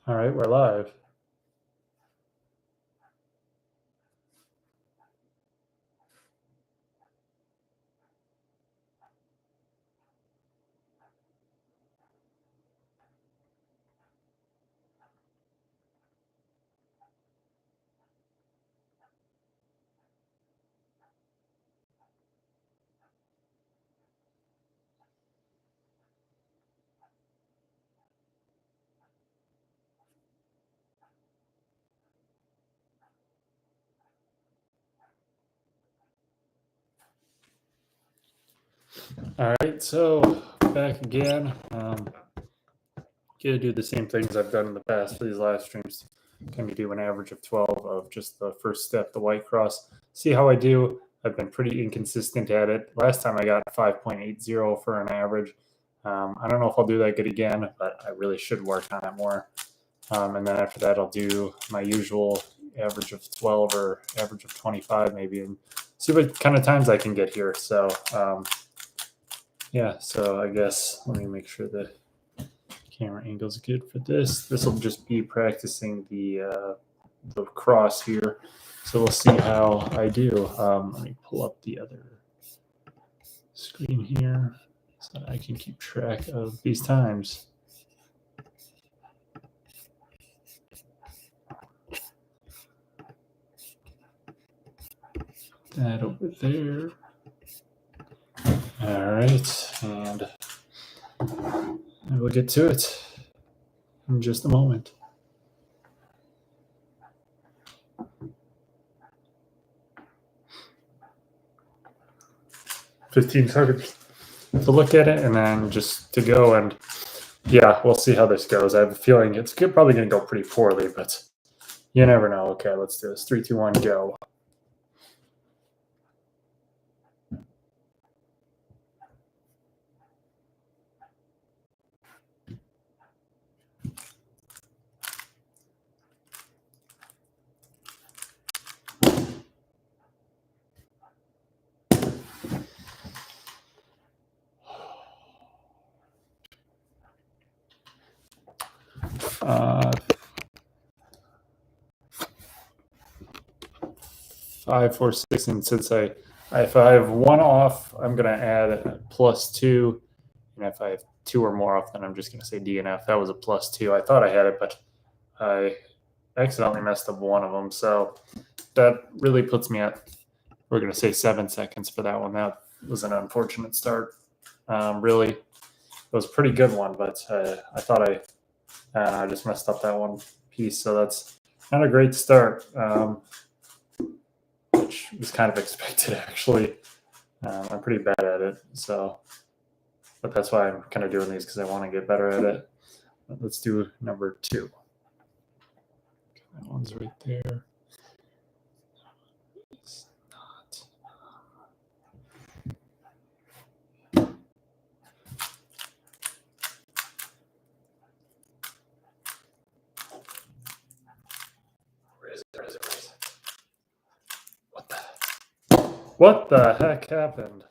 All right, we're live. All right, so back again. Gonna do the same things I've done in the past for these live streams. Gonna do an average of 12 of just the first step, the white cross. See how I do. I've been pretty inconsistent at it. Last time I got 5.80 for an average. I don't know if I'll do that good again, but I really should work on it more. And then after that, I'll do my usual average of 12 or average of 25 maybe, and see what kind of times I can get here. So yeah, so I guess let me make sure the camera angle's good for this. This will just be practicing the cross here. So we'll see how I do. Let me pull up the other screen here so I can keep track of these times. That over there. All right, and we'll get to it in just a moment. 15 seconds to look at it, and then just to go. And yeah, we'll see how this goes. I have a feeling it's probably going to go pretty poorly, but you never know. Okay, let's do this. 3, 2, 1, go. Uh, 5, 4, 6, and since if I have one off, I'm going to add a +2, and if I have 2 or more off, then I'm just going to say DNF. That was a +2. I thought I had it, but I accidentally messed up one of them. So that really puts me at, we're going to say 7 seconds for that one. That was an unfortunate start. Really, it was a pretty good one, but I thought I just messed up that one piece. So that's not a great start, which was kind of expected, actually. I'm pretty bad at it. So, but that's why I'm kind of doing these, because I want to get better at it. Let's do number 2. That one's right there. It's not. Where is it? Where is it? Where is it? What the heck happened?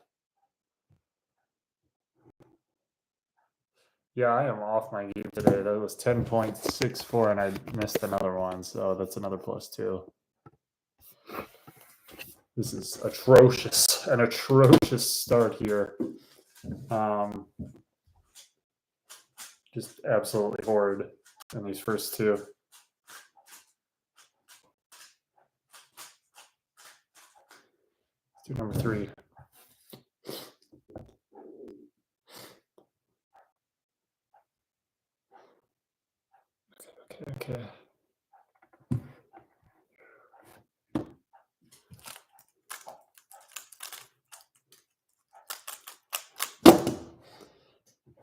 Yeah, I am off my game today. That was 10.64, and I missed another one, so that's another +2. This is atrocious, an atrocious start here. Just absolutely horrid in these first 2. Let's do number 3. Okay.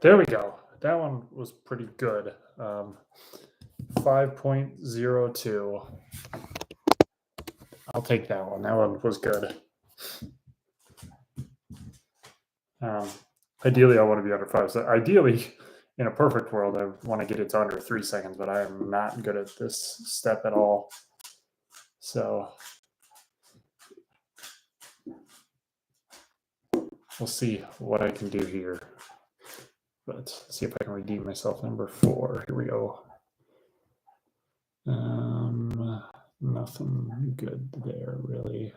There we go. That one was pretty good. 5.02. I'll take that one. That one was good. Ideally, I want to be under 5. So ideally, in a perfect world, I want to get it to under 3 seconds, but I am not good at this step at all. So we'll see what I can do here. But let's see if I can redeem myself. Number 4. Here we go. Nothing good there, really.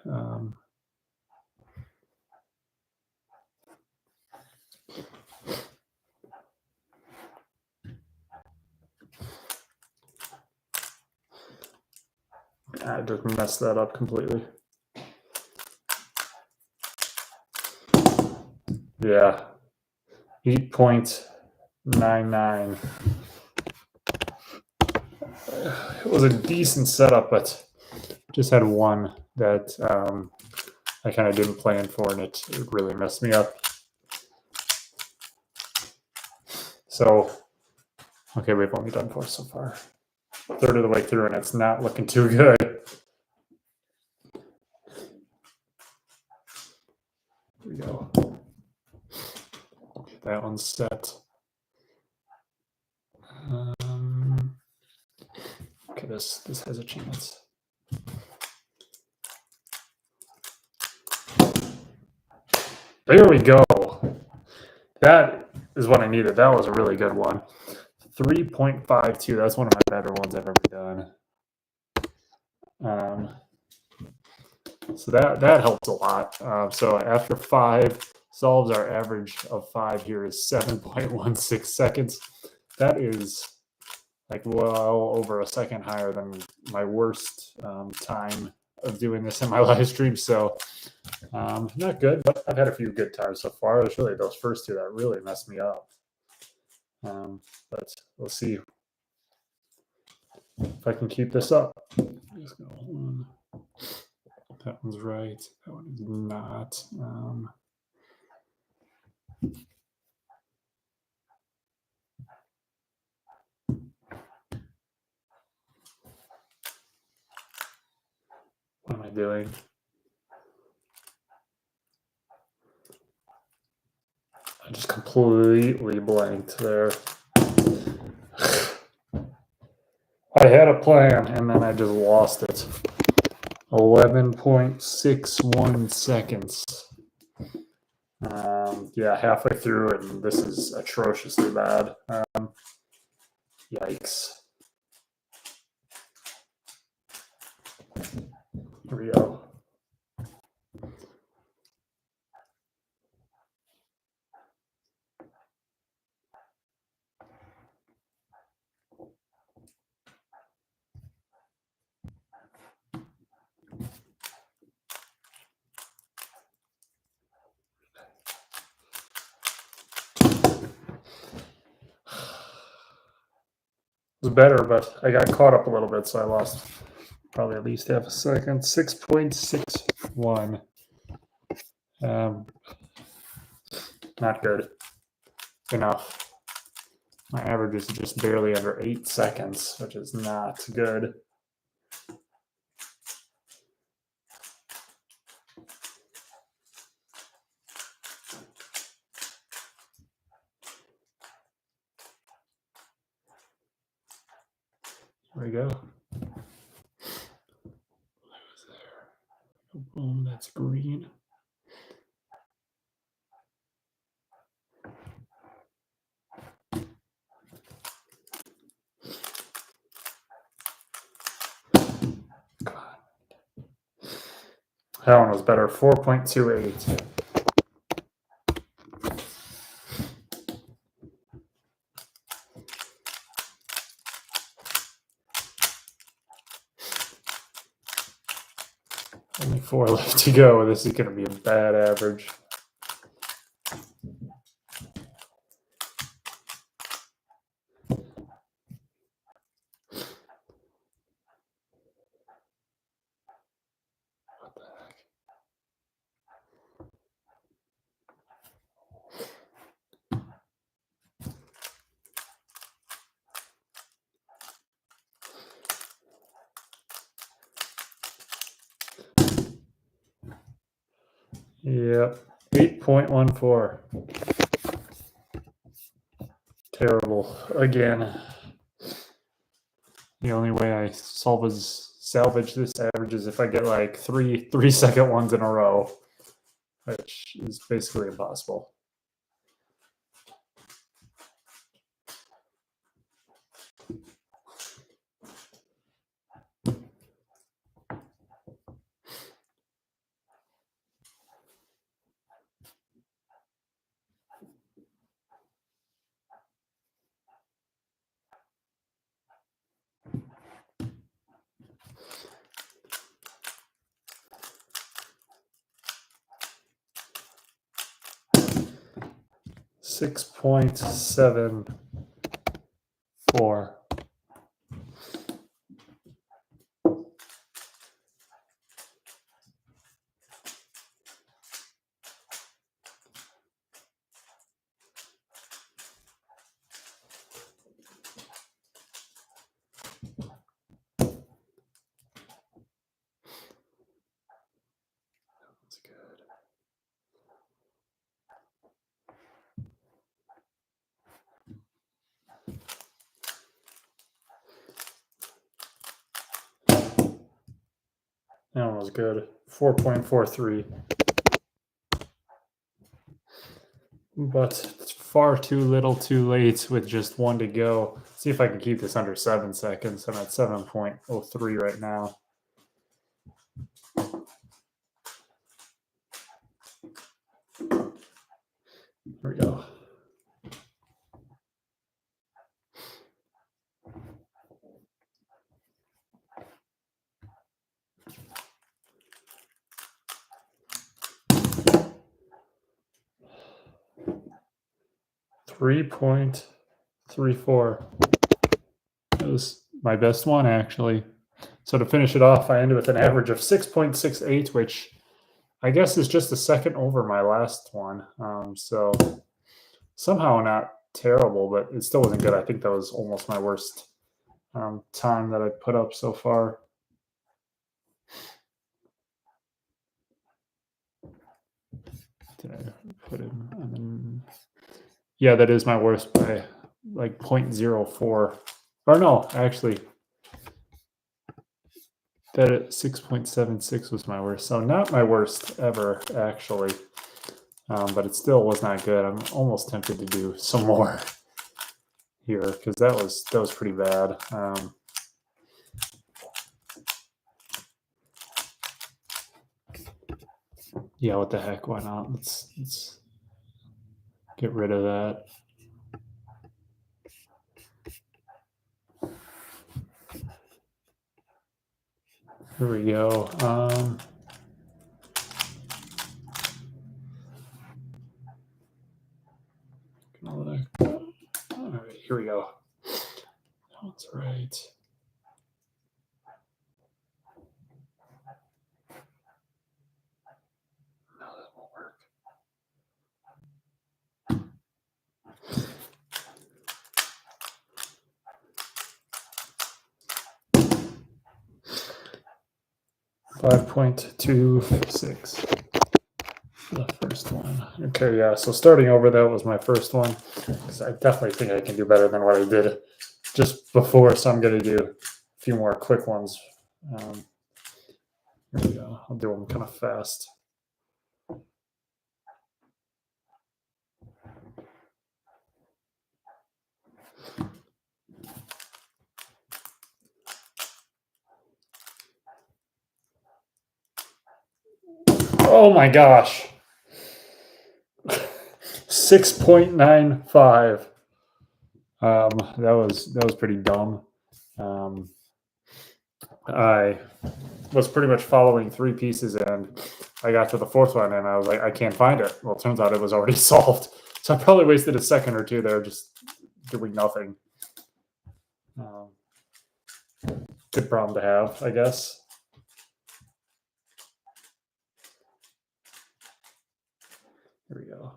I just messed that up completely. Yeah. 8.99. It was a decent setup, but just had one that I kind of didn't plan for, and it really messed me up. So, okay, we've only done 4 so far. A third of the way through, and it's not looking too good. Here we go. That one's set. Okay, this has a chance. There we go. That is what I needed. That was a really good one. 3.52. That's one of my better ones I've ever done. So that helps a lot. So after 5 solves, our average of 5 here is 7.16 seconds. That is like well over a second higher than my worst time of doing this in my live stream. So not good, but I've had a few good times so far. It's really those first 2 that really messed me up. But we'll see if I can keep this up. Just go on. That one's right. That one is not. What am I doing? I just completely blanked there. I had a plan and then I just lost it. 11.61 seconds. Yeah, halfway through, and this is atrociously bad. Yikes. Here we go. It was better, but I got caught up a little bit, so I lost probably at least half a second. 6.61. Not good enough. My average is just barely under 8 seconds, which is not good. There we go. Boom, that's green. That one was better, 4.28. Only 4 left to go. This is going to be a bad average. What the heck? Yep, 8.14. Terrible again. The only way I salvage this average is if I get like 3-second ones in a row, which is basically impossible. 6.74. That's good. That one was good. 4.43. But it's far too little too late with just one to go. See if I can keep this under 7 seconds. I'm at 7.03 right now. Here we go. .34. That was my best one, actually. So to finish it off, I ended with an average of 6.68, which I guess is just a second over my last one. So somehow not terrible, but it still wasn't good. I think that was almost my worst time that I put up so far. Did I put him? Yeah, that is my worst by like 0.04. Or no, actually, that at 6.76 was my worst. So not my worst ever, actually. But it still was not good. I'm almost tempted to do some more here because that was pretty bad. Yeah, what the heck? Why not? Let's get rid of that. Here we go. All right, here we go. That's right. No, that won't work. .226. The first one. Okay, yeah. So starting over, that was my first one. I definitely think I can do better than what I did just before. So I'm going to do a few more quick ones. Here we go. I'll do them kind of fast. Oh my gosh. 6.95. That was pretty dumb. I was pretty much following 3 pieces, and I got to the 4th one, and I was like, I can't find it. Well, it turns out it was already solved. So I probably wasted a second or two there just doing nothing. Good problem to have, I guess. Here we go.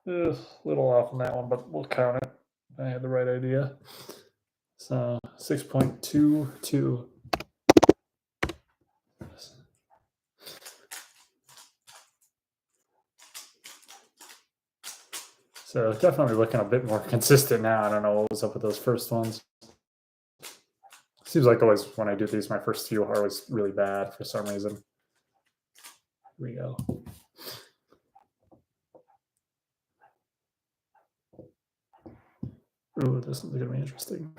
A little off on that one, but we'll count it. I had the right idea. So 6.22. So definitely looking a bit more consistent now. I don't know what was up with those first ones. Seems like always when I do these, my first few are always really bad for some reason. Here we go. Ooh, this is going to be interesting.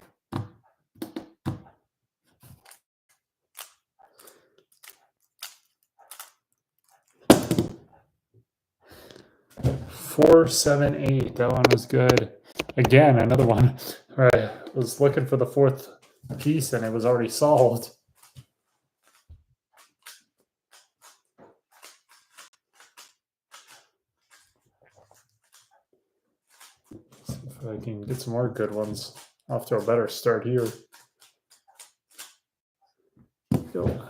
478. That one was good. Again, another one where I was looking for the fourth piece and it was already solved. See if I can get some more good ones. Off to a better start here. Go.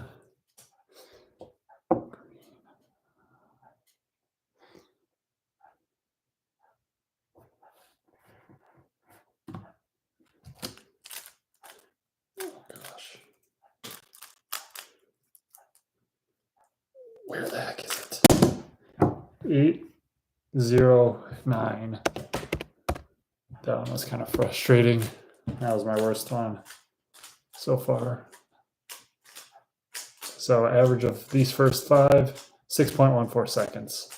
Gosh. Where the heck is it? 809. That one was kind of frustrating. That was my worst one so far. So average of these first 5, 6.14 seconds.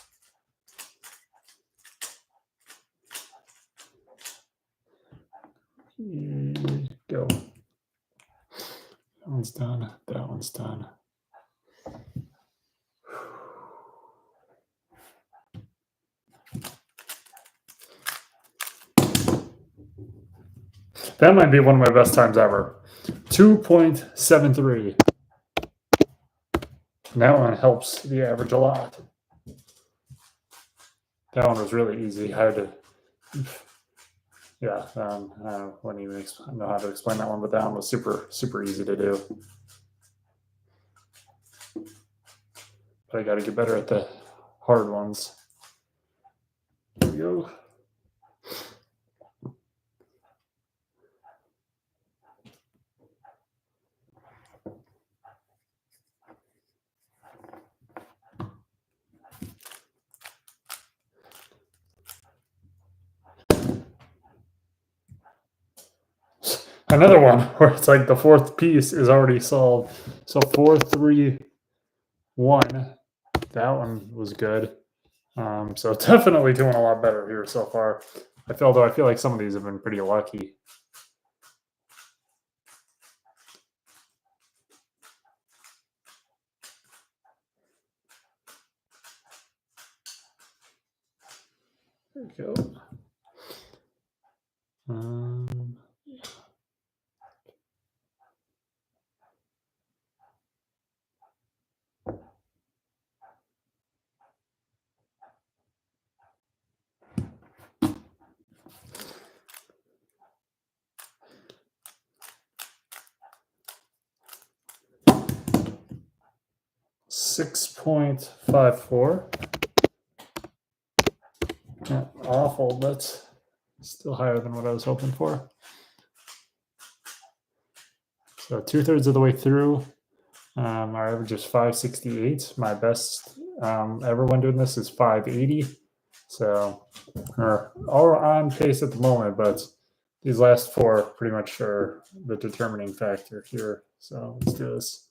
Go. That one's done. That one's done. That might be one of my best times ever. 2.73. That one helps the average a lot. That one was really easy. I had to, yeah, I wouldn't even know how to explain that one, but that one was super, super easy to do. But I got to get better at the hard ones. Here we go. Another one where it's like the fourth piece is already solved. So 431. That one was good. So definitely doing a lot better here so far. I feel like some of these have been pretty lucky. There we go. 6.54. Not awful, but still higher than what I was hoping for. So 2/3 of the way through. Our average is 568. My best ever when doing this is 580. So we're all on pace at the moment, but these last 4 pretty much are the determining factor here. So let's do this.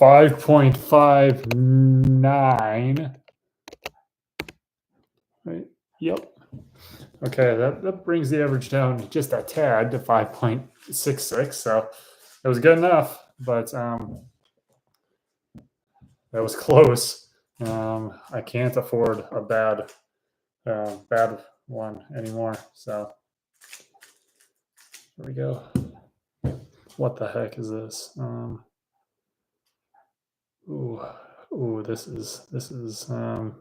5.59. Right. Yep. Okay, that brings the average down just a tad to 5.66. So it was good enough, but that was close. I can't afford a bad one anymore. So here we go. What the heck is this? Ooh, this is let's see, how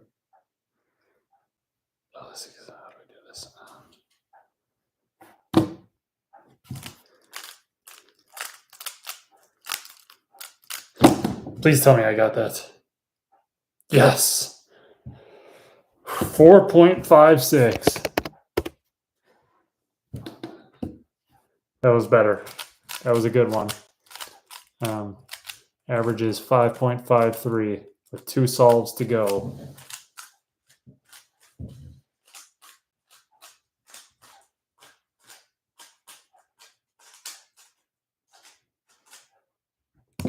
do I do this? Please tell me I got that. Yes. 4.56. That was better. That was a good one. Average is 5.53 with 2 solves to go.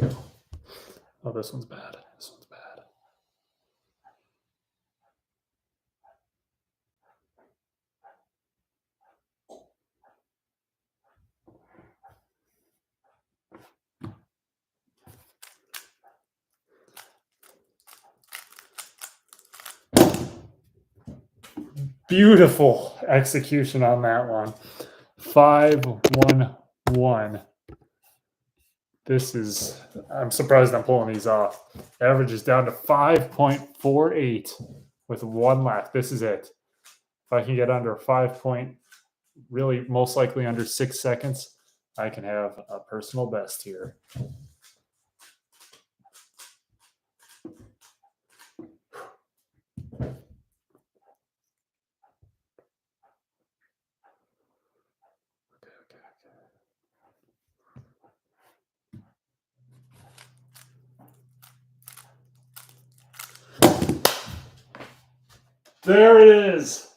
Go. Oh, this one's bad. This one's bad. Beautiful execution on that one. 5-1-1. This is, I'm surprised I'm pulling these off. Average is down to 5.48 with one left. This is it. If I can get under 5 point, really most likely under 6 seconds, I can have a personal best here. There it is.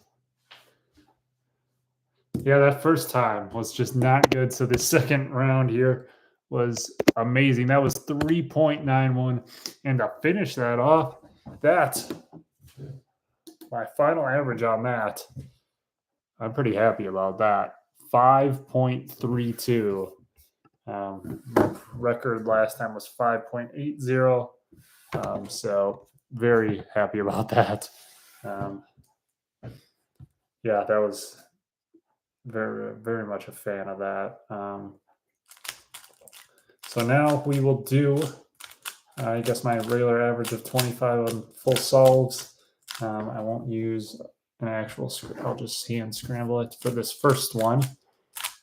Yeah, that first time was just not good. So the second round here was amazing. That was 3.91. And to finish that off, that's my final average on that. I'm pretty happy about that. 5.32. My record last time was 5.80. So very happy about that. Yeah, that was very, very much a fan of that. So now we will do, I guess, my regular average of 25 on full solves. I won't use an actual, I'll just hand scramble it for this first one.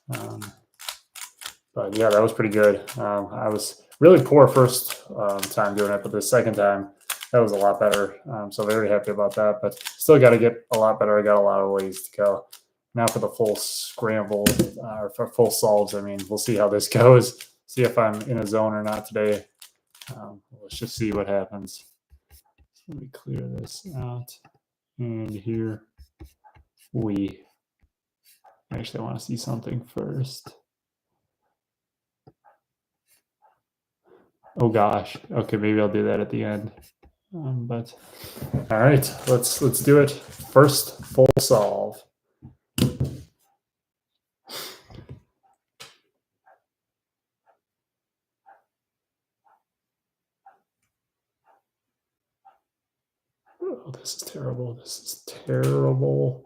But yeah, that was pretty good. I was really poor first time doing it, but the second time, that was a lot better. So very happy about that, but still got to get a lot better. I got a lot of ways to go. Now for the full scramble, or for full solves, I mean, we'll see how this goes. See if I'm in a zone or not today. Let's just see what happens. Let me clear this out. And here we actually want to see something first. Oh gosh. Okay, maybe I'll do that at the end. But all right, let's do it. First full solve. Oh, this is terrible. This is terrible.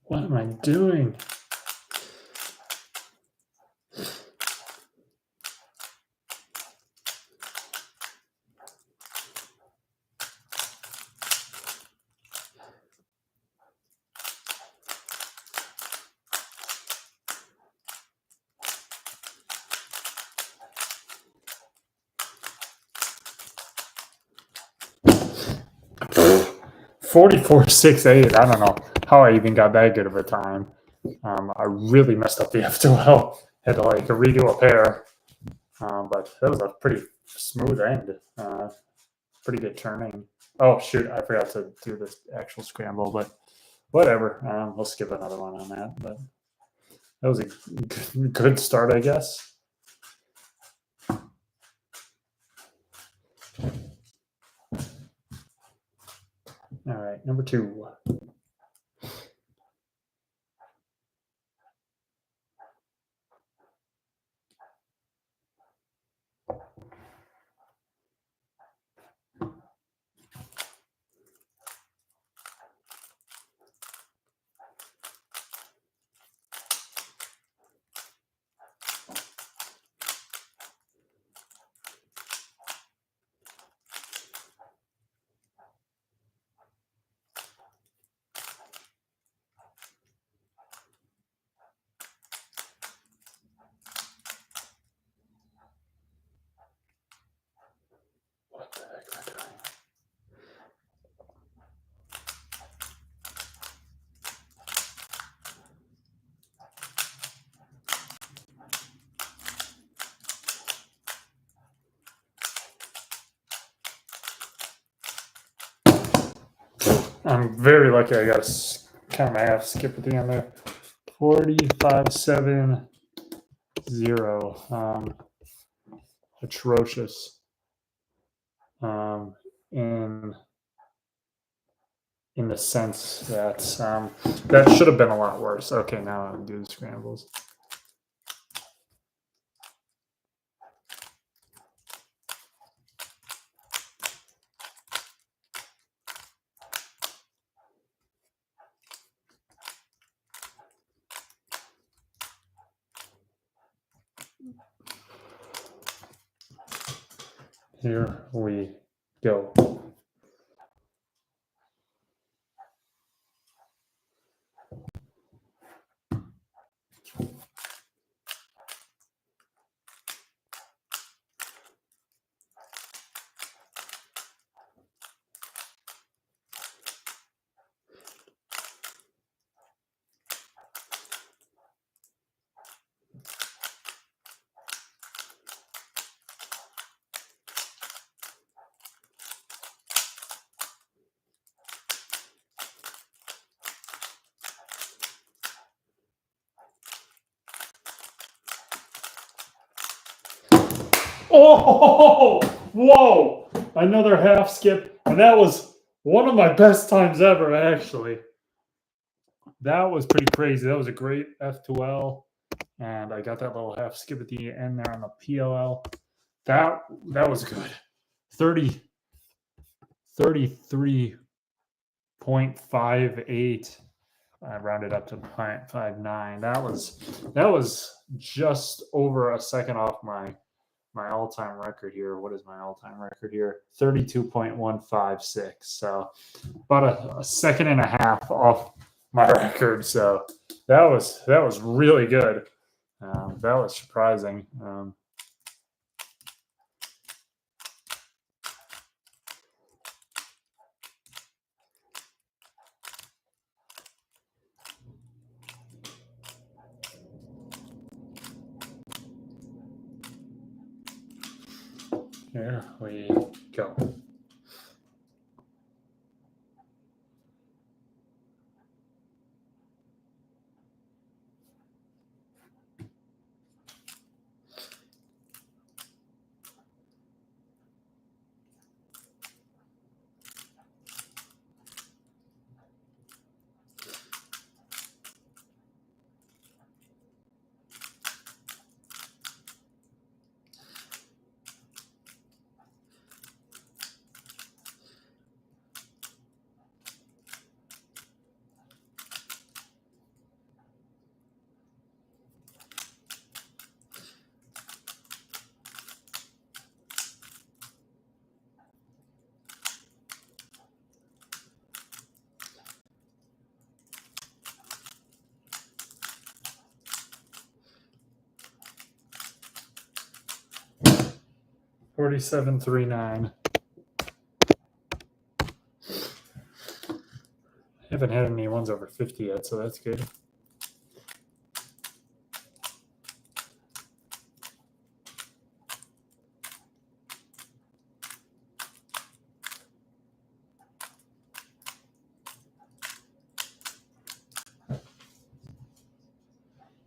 What am I doing? $44.68. I don't know how I even got that good of a time. I really messed up the F2L. Had to like redo a pair. But that was a pretty smooth end. Pretty good turning. Oh shoot, I forgot to do this actual scramble, but whatever. We'll skip another one on that. But that was a good start, I guess. All right, number 2. I'm very lucky I got a kind of my half skip at the end there. 45-7-0. Atrocious. In the sense that that should have been a lot worse. Okay, now I'll do the scrambles. Here we go. Oh, whoa! Another half skip, and that was one of my best times ever, actually. That was pretty crazy. That was a great F2L, and I got that little half skip at the end there on the POL. That was good. 33.58. I rounded up to 0.59. That was just over a second off my all-time record here. What is my all-time record here? 32.156. So about a second and a half off my record. So that was really good. That was surprising. Here we go. $47.39. Haven't had any ones over 50 yet, so that's good.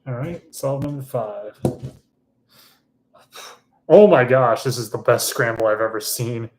All right, solve number 5. Oh my gosh, this is the best scramble I've ever seen.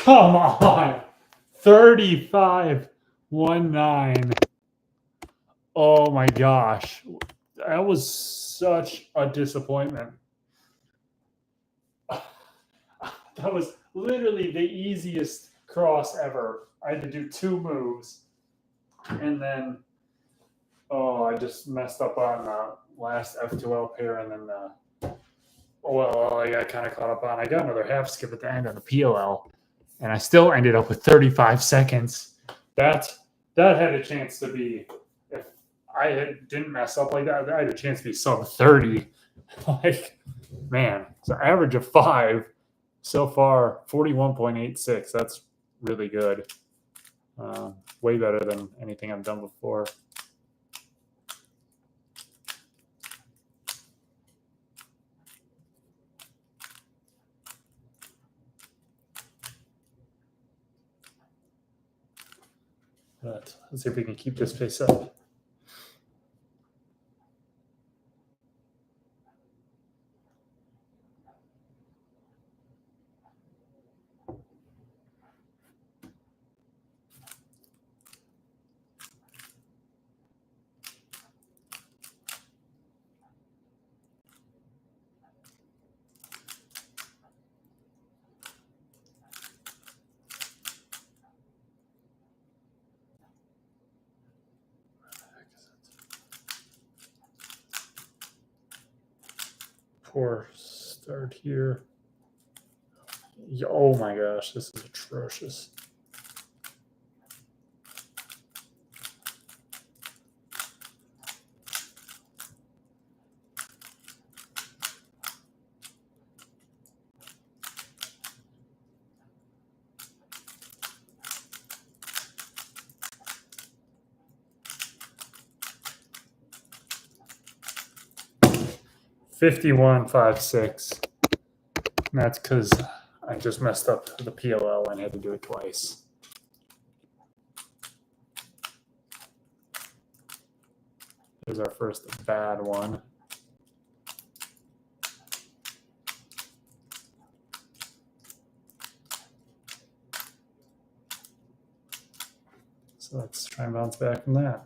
Come on. 35.19. Oh my gosh. That was such a disappointment. That was literally the easiest cross ever. I had to do 2 moves, and then I just messed up on the last F2L pair, and then I got kind of caught up on. I got another half skip at the end of the POL, and I still ended up with 35 seconds. That had a chance to be, if didn't mess up like that, I had a chance to be sub 30. Like, man, so average of 5 so far, 41.86. That's really good. Way better than anything I've done before. But let's see if we can keep this pace up. Poor start here. Oh my gosh, this is atrocious. $51.56. And that's because I just messed up the PLL and had to do it twice. Here's our first bad one. So let's try and bounce back from that.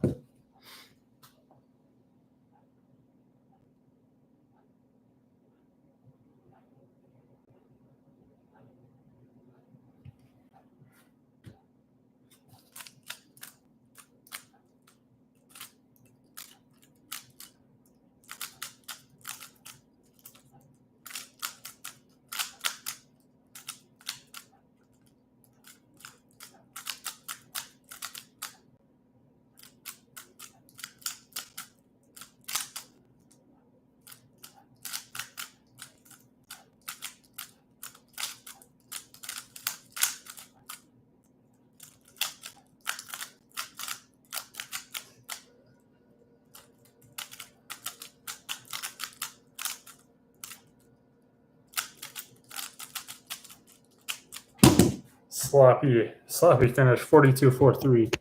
Sloppy finish, 42.43.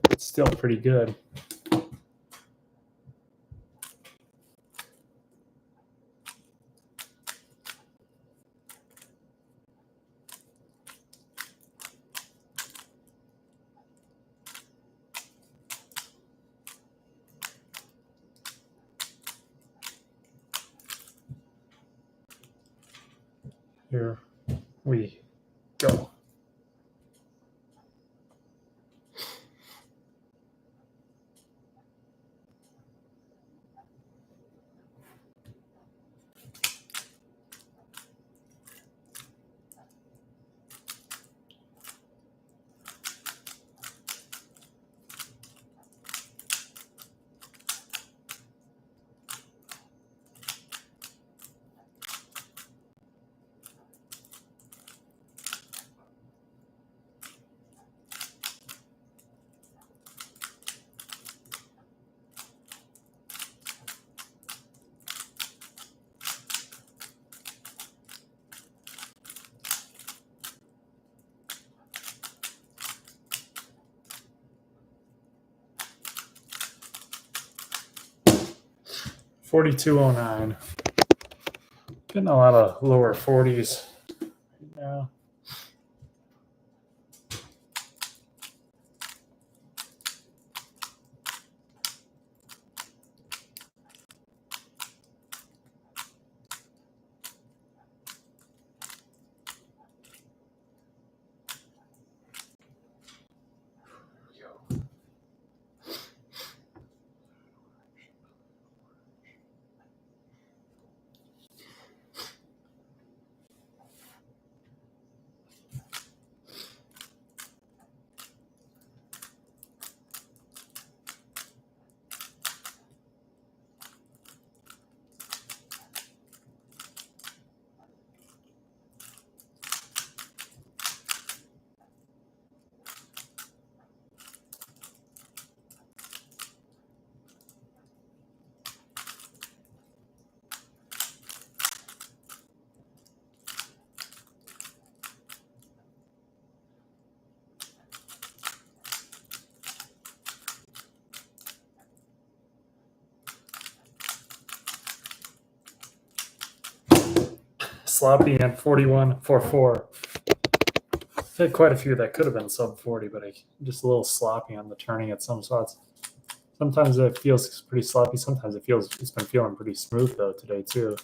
It's still pretty good. Here we go. $42.09. Getting a lot of lower 40s right now. sloppy and 41.44. I've had quite a few that could have been sub 40, but I'm just a little sloppy on the turning at some spots. Sometimes it feels pretty sloppy. Sometimes it's been feeling pretty smooth though today too.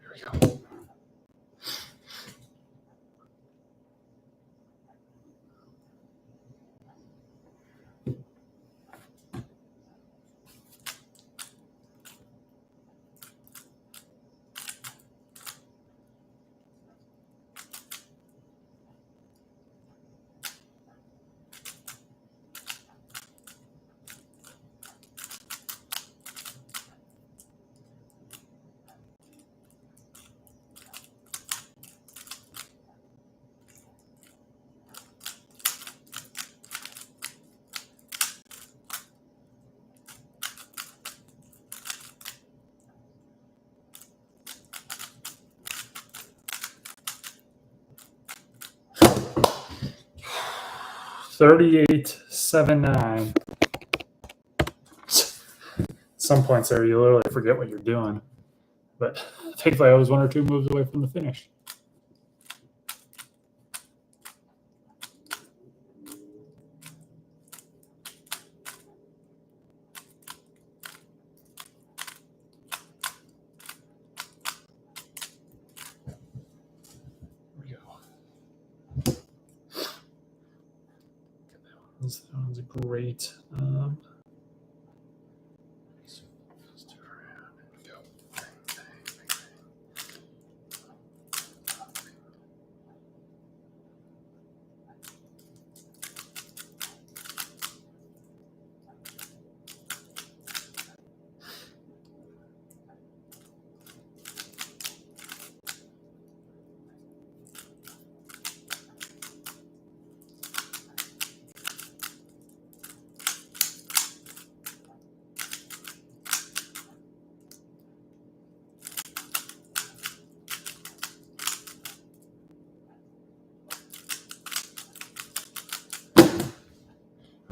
Here we go. $38.79. Some points there, you literally forget what you're doing. But thankfully, I was 1 or 2 moves away from the finish. Here we go. That one's great.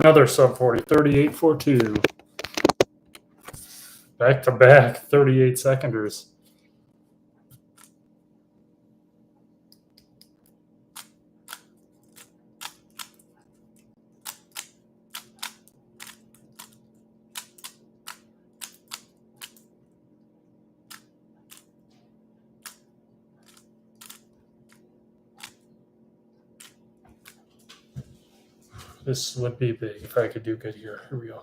Another sub 40, 38.42. Back to back 38 seconders. This would be big if I could do good here. Here we go.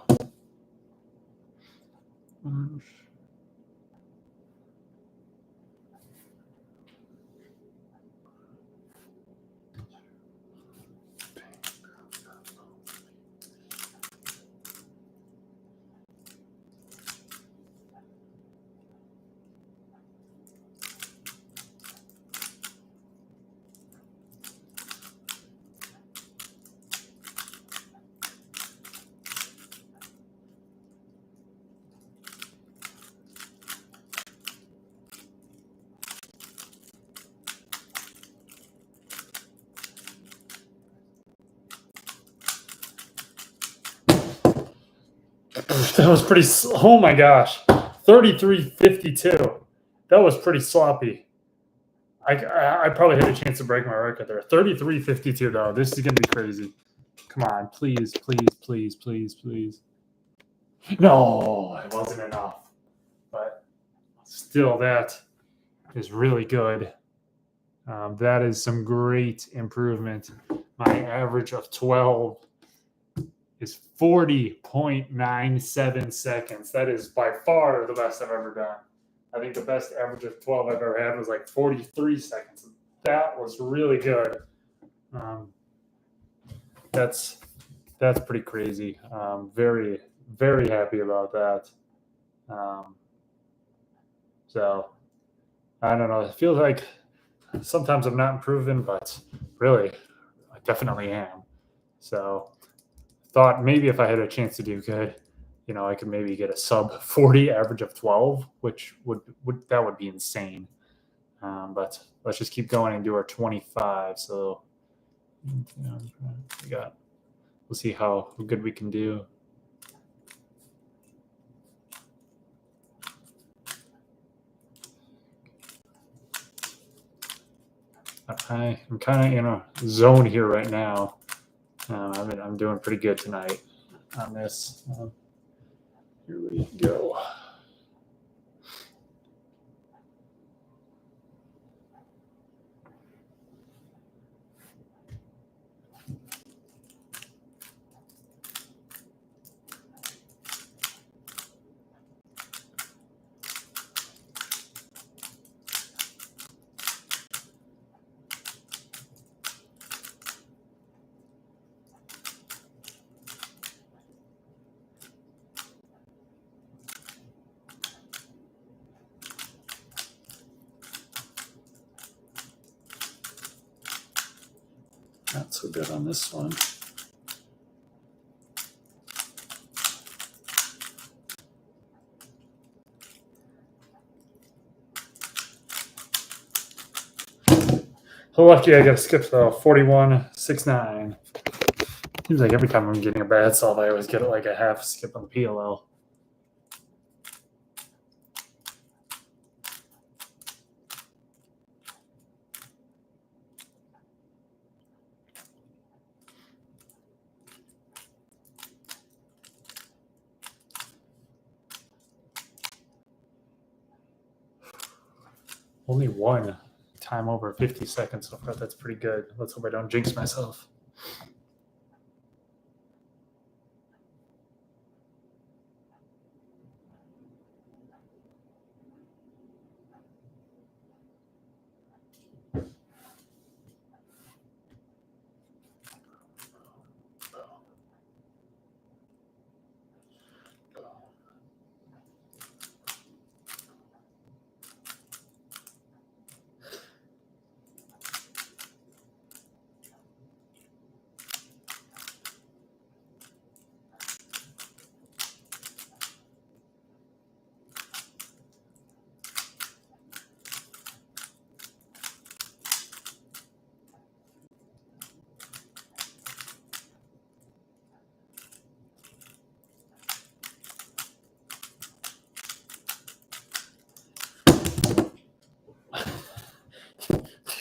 That was pretty. Oh my gosh, 33.52. That was pretty sloppy. I probably had a chance to break my record there. 33.52 though. This is gonna be crazy. Come on, please, please, please, please, please. No, it wasn't enough. But still, that is really good. That is some great improvement. My average of 12 is 40.97 seconds. That is by far the best I've ever done. I think the best average of 12 I've ever had was like 43 seconds. That was really good. That's pretty crazy. Very, very happy about that. So I don't know. It feels like sometimes I'm not improving, but really, I definitely am. So thought maybe if I had a chance to do good, I could maybe get a sub 40 average of 12, which would be insane. But let's just keep going and do our 25. So we'll see how good we can do. I'm kind of in a zone here right now. I'm doing pretty good tonight on this. Here we go. Not so good on this one. So lucky I got to skip the 41.69. Seems like every time I'm getting a bad solve, I always get like a half skip on the PLL. Only one time over 50 seconds so far. That's pretty good. Let's hope I don't jinx myself.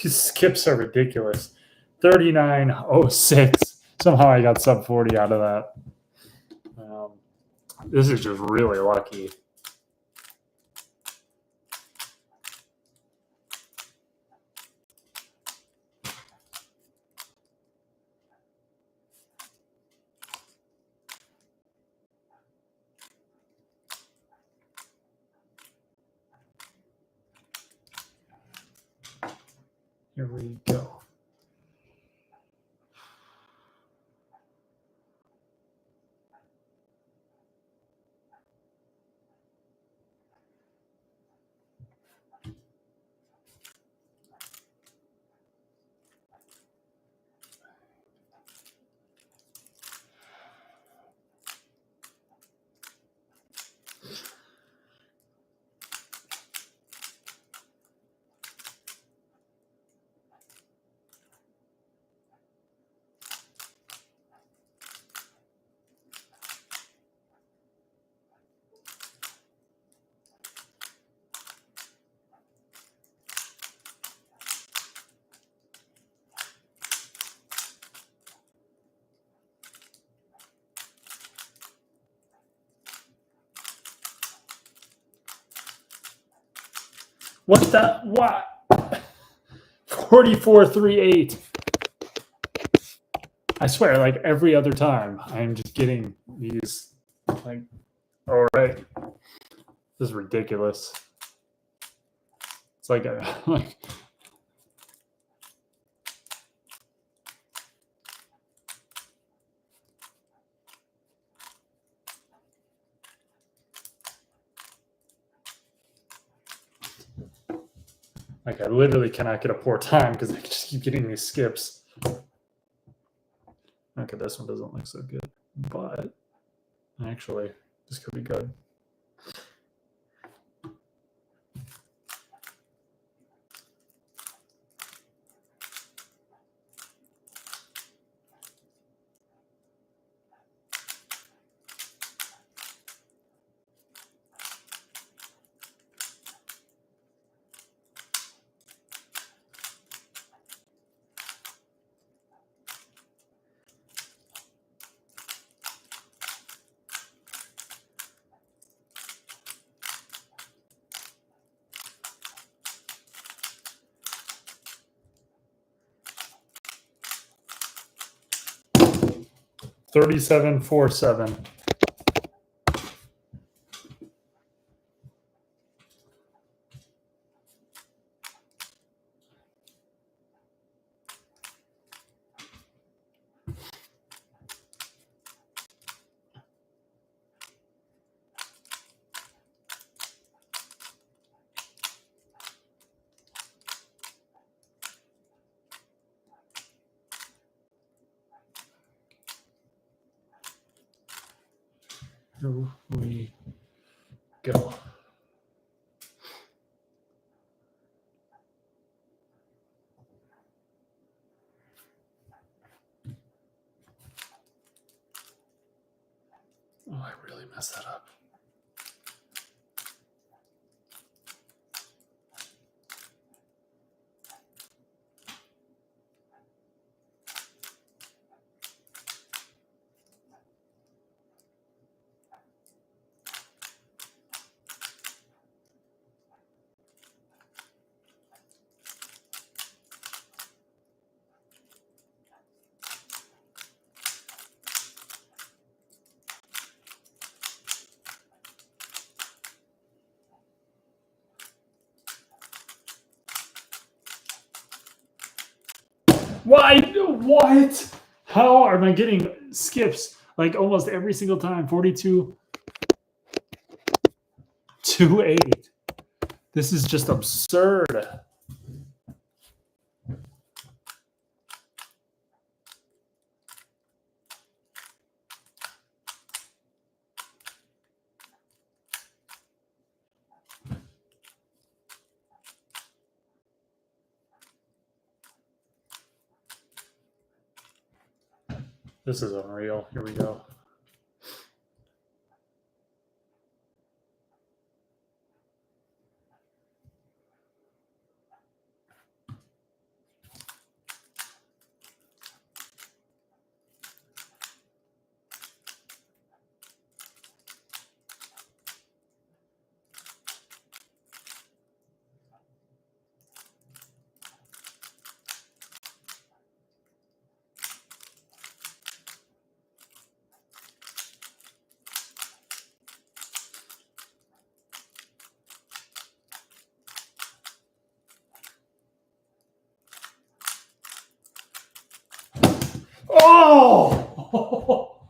These skips are ridiculous. 39.06. Somehow I got sub 40 out of that. This is just really lucky. Here we go. What the what? 44.38. I swear, like every other time, I'm just getting these. Like, all right, this is ridiculous. It's like like. Like I literally cannot get a poor time because I just keep getting these skips. Okay, this one doesn't look so good, but actually, this could be good. 37.47. Here we go. Oh, I really messed that up. Why? What? How am I getting skips like almost every single time? 42.28. This is just absurd. This is unreal. Here we go. Oh,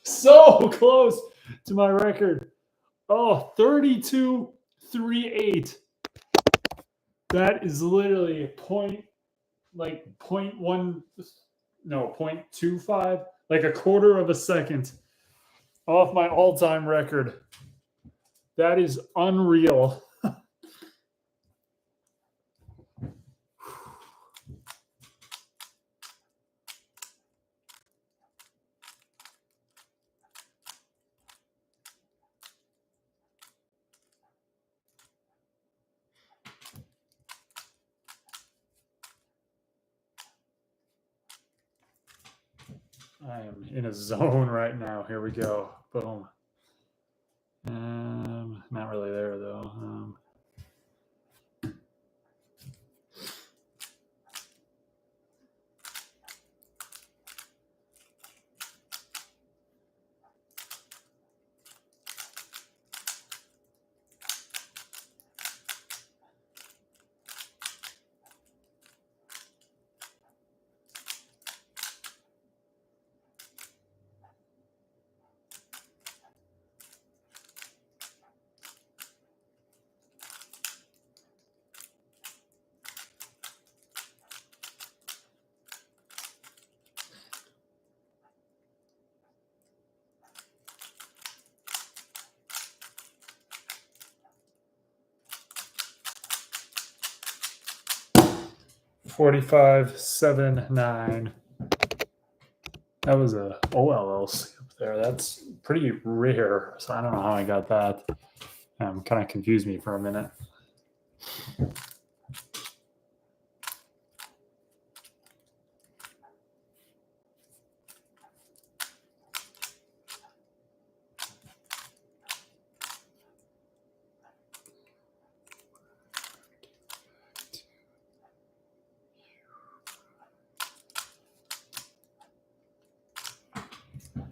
so close to my record. Oh, 32.38. That is literally point 0.1, no, 0.25, like a quarter of a second off my all-time record. That is unreal. I am in a zone right now. Here we go. Boom. Not really there though. 45.79. That was a OLL skip there. That's pretty rare. So I don't know how I got that. Kind of confused me for a minute.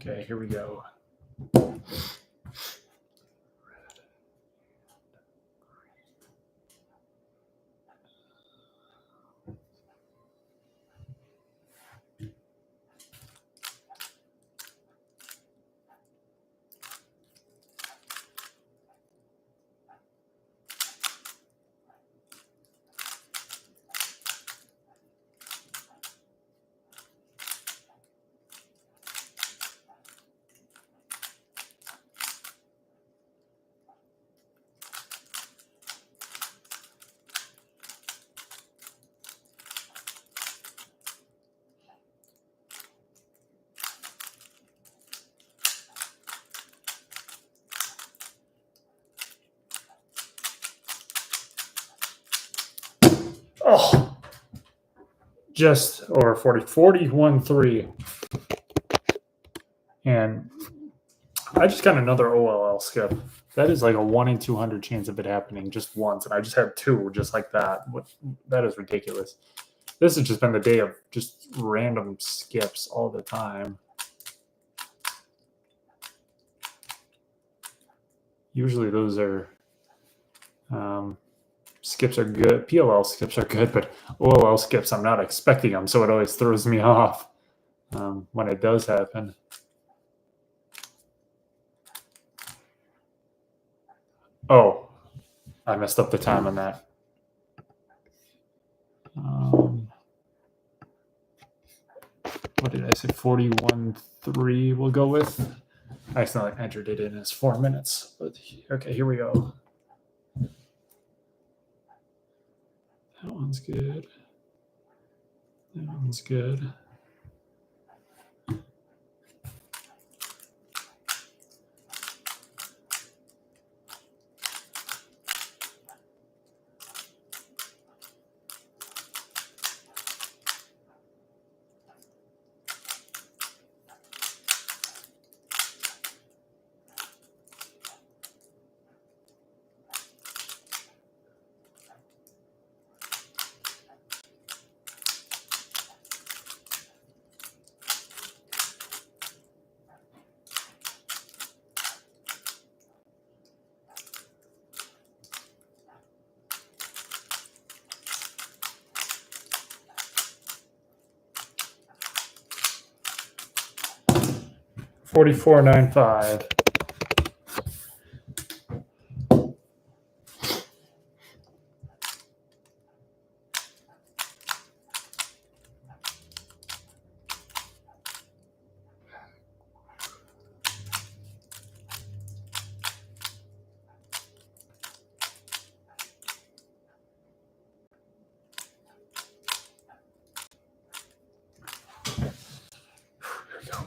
Okay, here we go. Oh, just over 41.3. And I just got another OLL skip. That is like a 1 in 200 chance of it happening just once. And I just had two just like that. That is ridiculous. This has just been the day of just random skips all the time. Usually those are skips are good. PLL skips are good, but OLL skips, I'm not expecting them. So it always throws me off when it does happen. Oh, I messed up the time on that. What did I say? 41.3 we'll go with. I accidentally entered it in as 4 minutes. But okay, here we go. That one's good. That one's good. $44.95. Here we go.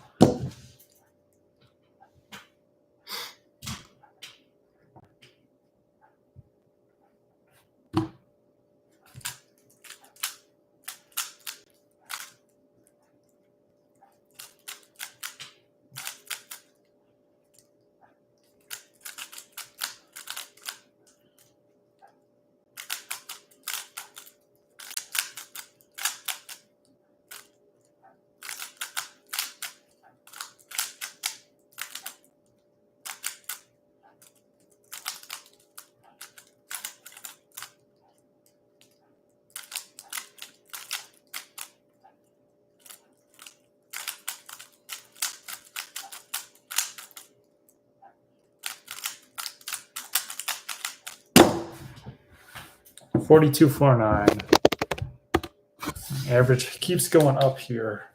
$42.49. Average keeps going up here.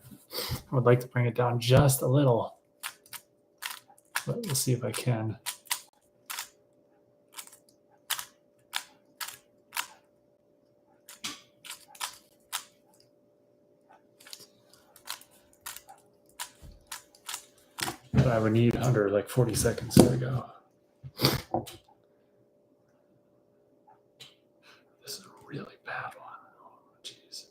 I would like to bring it down just a little, but we'll see if I can. But I would need under like 40 seconds. There we go. This is a really bad one. Oh, jeez.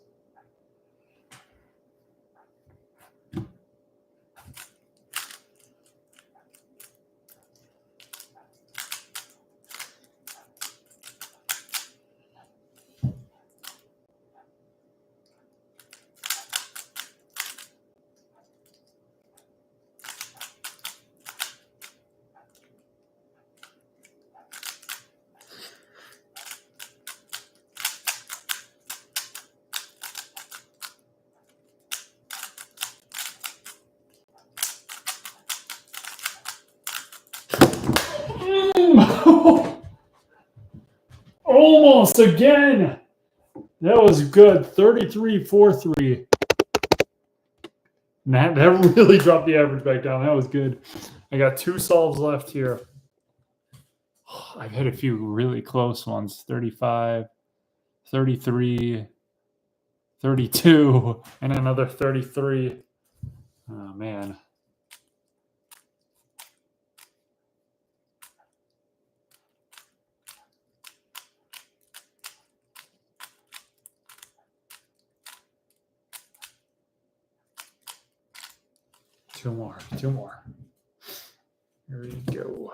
Almost again. That was good. 33.43. That really dropped the average back down. That was good. I got 2 solves left here. I've had a few really close ones. 35, 33, 32, and another 33. Oh, man. Two more. Here we go.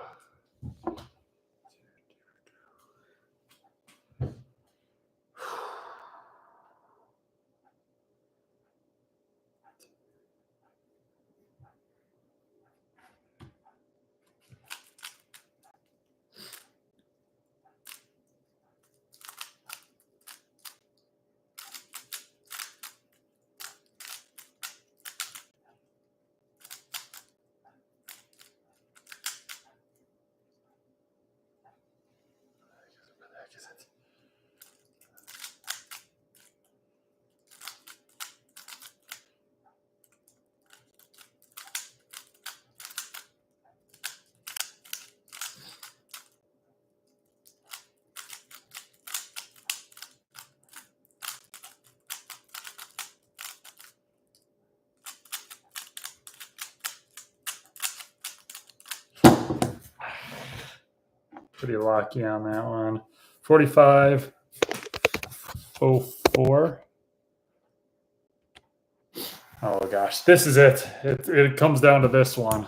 Pretty lucky on that one. 45.04. Oh gosh, this is it. It comes down to this one.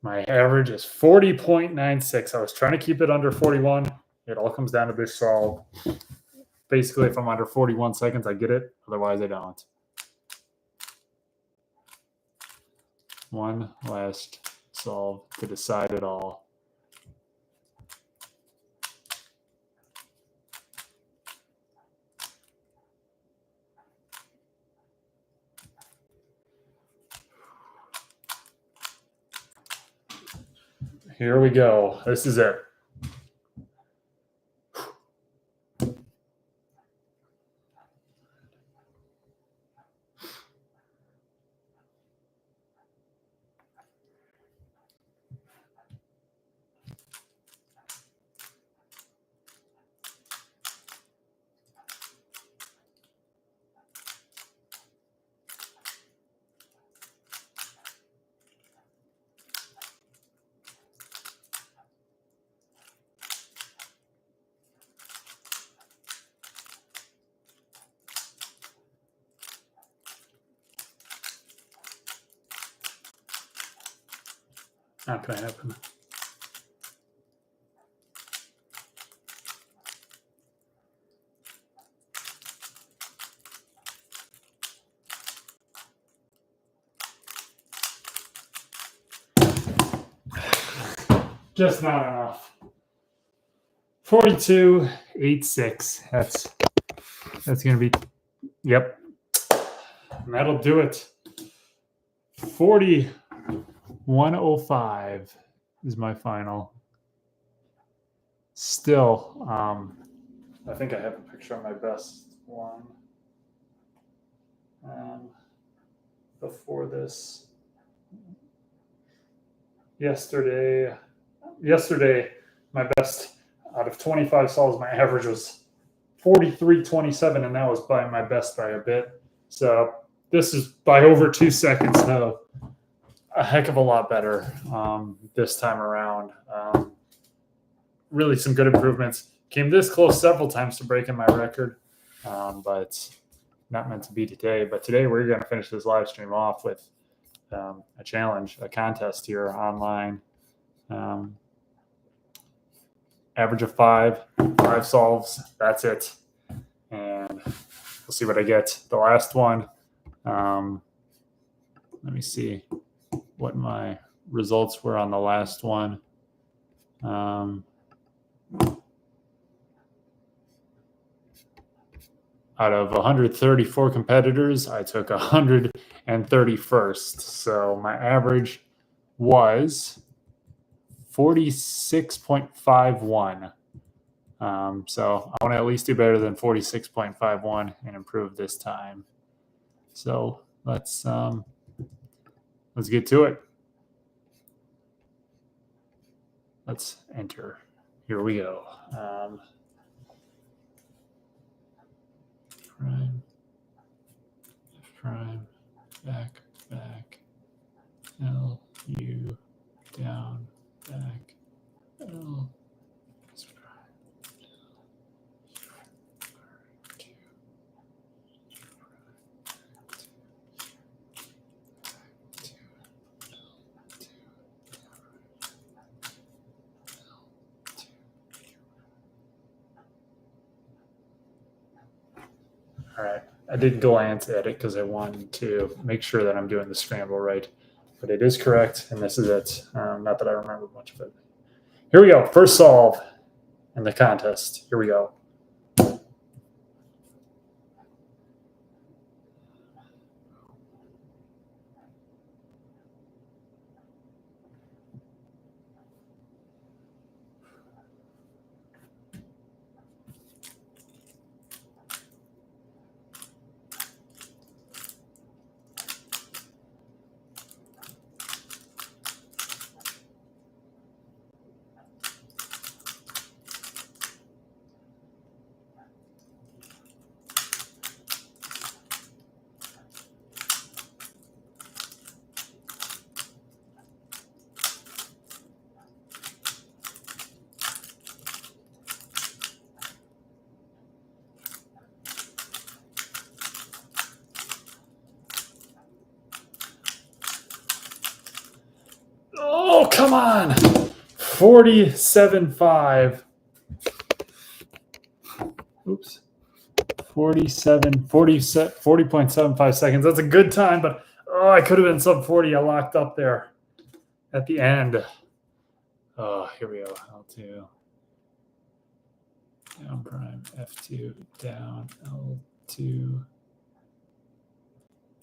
My average is 40.96. I was trying to keep it under 41. It all comes down to this solve. Basically, if I'm under 41 seconds, I get it. Otherwise, I don't. One last solve to decide it all. Here we go. This is it. Not going to happen. Just not enough. 42.86. That's going to be, yep. And that'll do it. 41.05 is my final. Still, I think I have a picture of my best one. Before this, yesterday, my best out of 25 solves, my average was 43.27, and that was by my best by a bit. So this is by over 2 seconds, so a heck of a lot better this time around. Really some good improvements. Came this close several times to breaking my record, but not meant to be today. But today we're going to finish this live stream off with a challenge, a contest here online. Average of five solves. That's it. And we'll see what I get. The last one, let me see what my results were on the last one. Out of 134 competitors, I took 131st. So my average was 46.51. So I want to at least do better than 46.51 and improve this time. So let's get to it. Let's enter. Here we go. Prime, F prime, back, L, U, down, back, L, S prime, two, All right. I did glance at it because I wanted to make sure that I'm doing the scramble right. But it is correct, and this is it. Not that I remember much of it. Here we go. First solve in the contest. Here we go. Oh, come on. 47.5. Oops. 40.75 seconds. That's a good time, but I could have been sub 40. I locked up there at the end. Oh, here we go. L2. Down prime. F2. Down. L2.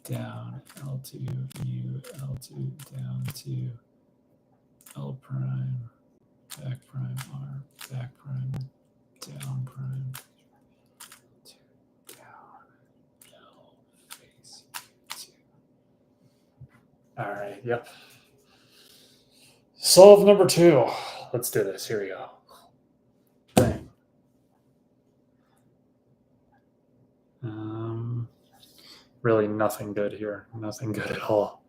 Down. L2. U. L2. Down 2. L prime. Back prime. R. Back prime. Down prime. All right. Yep. Solve number 2. Let's do this. Here we go. Bang. Really nothing good here. Nothing good at all.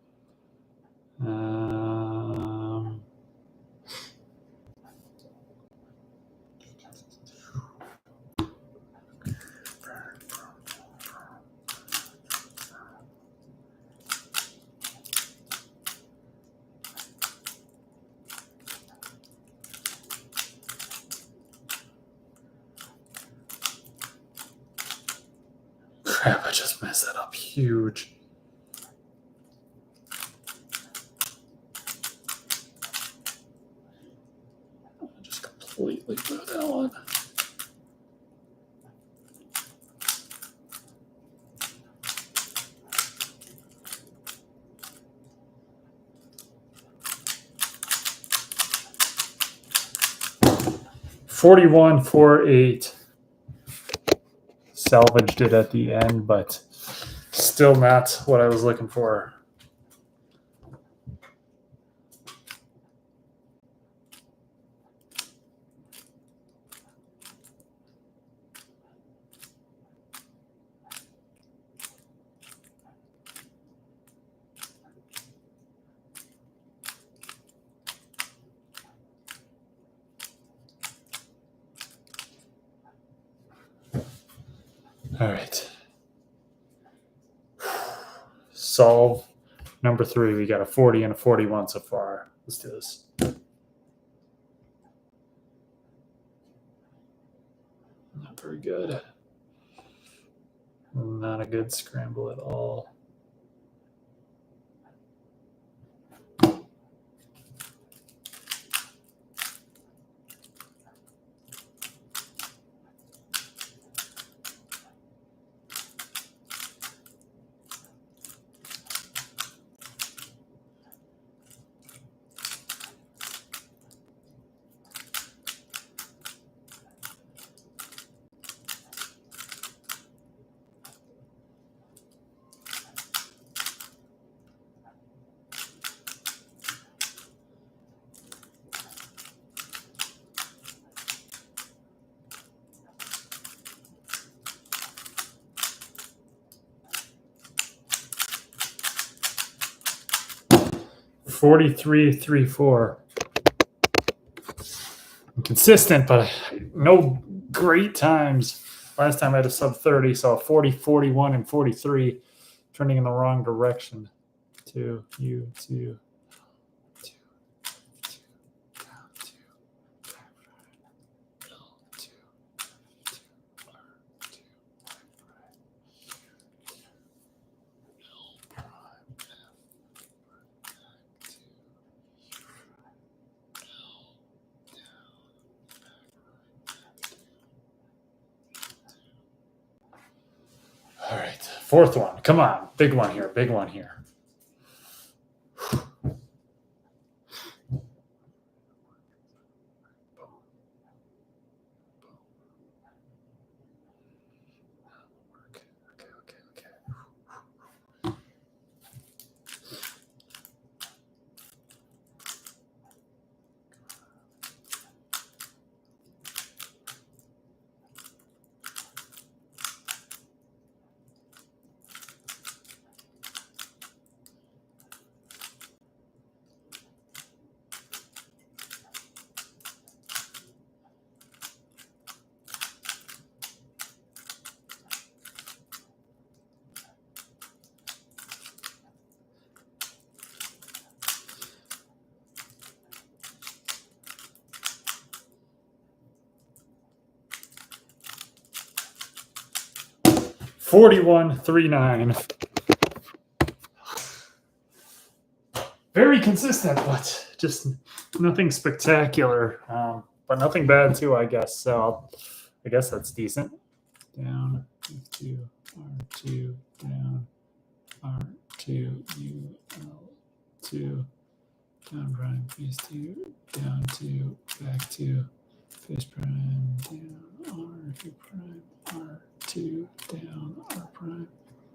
Crap, I just messed that up huge. I just completely blew that one. $41.48. Salvaged it at the end, but still not what I was looking for. All right. Solve number 3. We got a 40 and a 41 so far. Let's do this. Not very good. Not a good scramble at all. 43.34. Consistent, but no great times. Last time I had a sub 30, so 40, 41, and 43, trending in the wrong direction. To you, to. All right, fourth one. Come on, big one here, big one here. $41.39. Very consistent, but just nothing spectacular. But nothing bad too, I guess. So I guess that's decent. Down F2, R2, down R2, UL2, down prime, phase 2, down 2, back 2, phase prime, down R2 prime, R2, down R prime,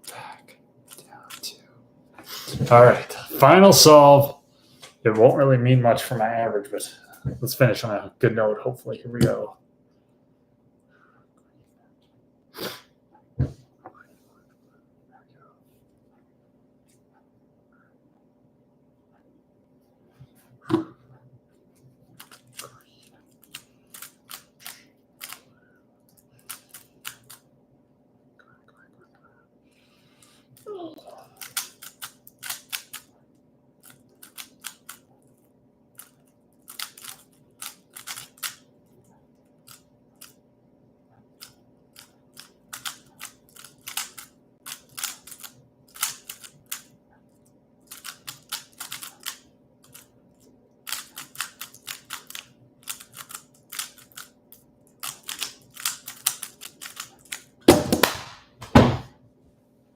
back, down 2. All right, final solve. It won't really mean much for my average, but let's finish on a good note, hopefully. Here we go.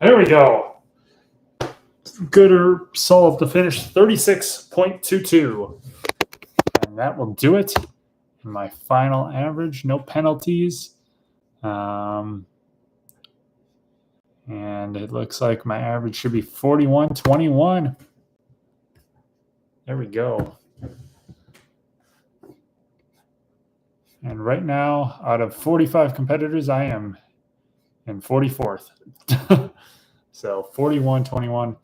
There we go. Gooder solved to finish 36.22. And that will do it. And my final average, no penalties. And it looks like my average should be 41.21. There we go. And right now, out of 45 competitors, I am in 44th. So 41.21.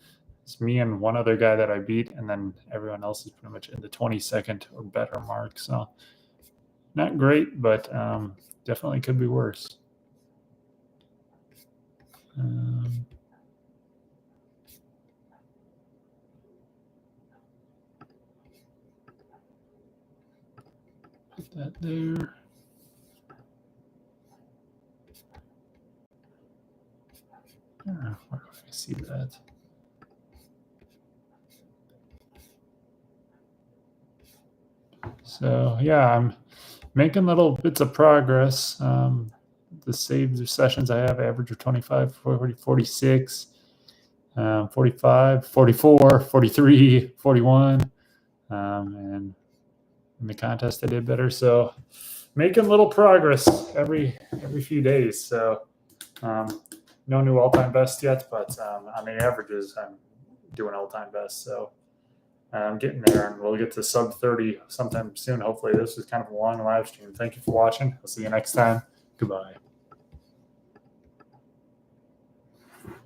It's me and one other guy that I beat, and then everyone else is pretty much in the 22nd or better mark. So not great, but definitely could be worse. Put that there. Where do I see that? So yeah, I'm making little bits of progress. The saved sessions I have average of 25, 40, 46, 45, 44, 43, 41. And in the contest I did better. So making little progress every few days. So no new all-time best yet, but on the averages, I'm doing all-time best. So I'm getting there, and we'll get to sub 30 sometime soon. Hopefully, this is kind of a long live stream. Thank you for watching. I'll see you next time. Goodbye.